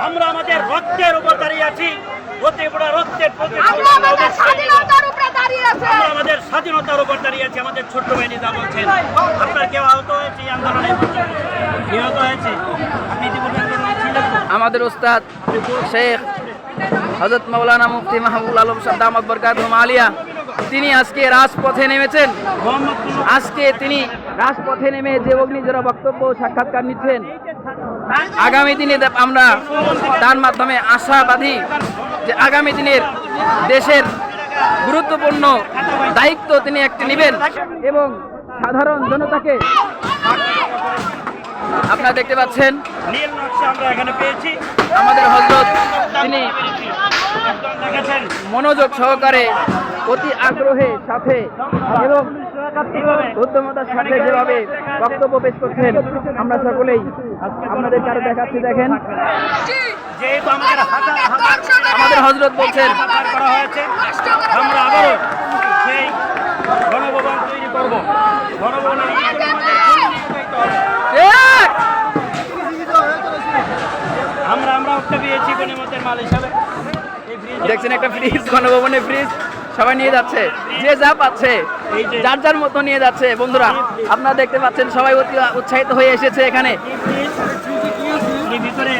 আমরা আমাদের রক্তের উপর দাঁড়িয়ে আছি, অতি বড় রক্তের আমরা আমাদের স্বাধীনতার উপরে দাঁড়িয়ে আছি। আমরা আমাদের স্বাধীনতার উপর দাঁড়িয়ে আছি। আমাদের ছোট্ট বাহিনী যা বলছেন, আপনার কেউ আহত হয়েছে এই আন্দোলনে? নিহত হয়েছে? আপনি ইতিপূর্বে আন্দোলনে ছিলেন তো? আমাদের উস্তাদ শেখ হযরত মাওলানা মুফতি মাহবুবুল আলম সাহেব দামাত বরকাতুহুম আলিয়া তিনি আজকে রাজপথে নেমেছেন। আজকে তিনি রাজপথে নেমে যে অগ্নিজোড়া বক্তব্য সাক্ষাৎকার নিচ্ছেন, আগামী দিনে আমরা তার মাধ্যমে আশাবাদী যে আগামী দিনের দেশের গুরুত্বপূর্ণ দায়িত্ব তিনি একটি নেবেন এবং সাধারণ জনতাকে আপনারা দেখতে পাচ্ছেন নীল নকশা আমরা এখানে পেয়েছি। আমাদের হযরত তিনি দেখেছেন মনোযোগ সহকারে অতি আগ্রহের সাথে এবং উদ্যমতার সাথে যেভাবে বক্তব্য পেশ করছেন, আমরা সকলেই আপনাদের কারো দেখাচ্ছি। দেখেন যেহেতু আমাদের আমাদের হযরত বলছেন করা হয়েছে, আমরা আবারও সেই গণভবন তৈরি করব। গণভবনের আমরা একটা পেয়েছি গণিমতের মাল হিসাবে। দেখছেন একটা ফ্রিজ, গণভবনে ফ্রিজ সবাই নিয়ে যাচ্ছে, যে যা পাচ্ছে যার যার মতো নিয়ে যাচ্ছে। বন্ধুরা আপনারা দেখতে পাচ্ছেন সবাই অতি উৎসাহিত হয়ে এসেছে এখানে। ভিতরে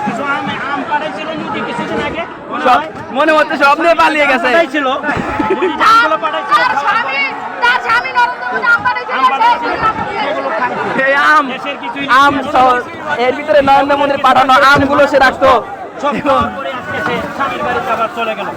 কিছু আম পাড়াইছিল নদী কিছুদিন আগে, সব মনে হচ্ছে সব নিয়ে পালিয়ে গেছে। ছিল আমগুলো পাঠাইছিল, তার স্বামী নরেন্দ্র মোদি আম বানাইছিল, এগুলো খায়। এই আম দেশের কিছুই আম এর ভিতরে নরেন্দ্র মোদীর পাঠানো আমগুলো সে রাখতো। সব খাওয়ার পরে আজকে সে স্বামীর বাড়িতে আবার চলে গেল।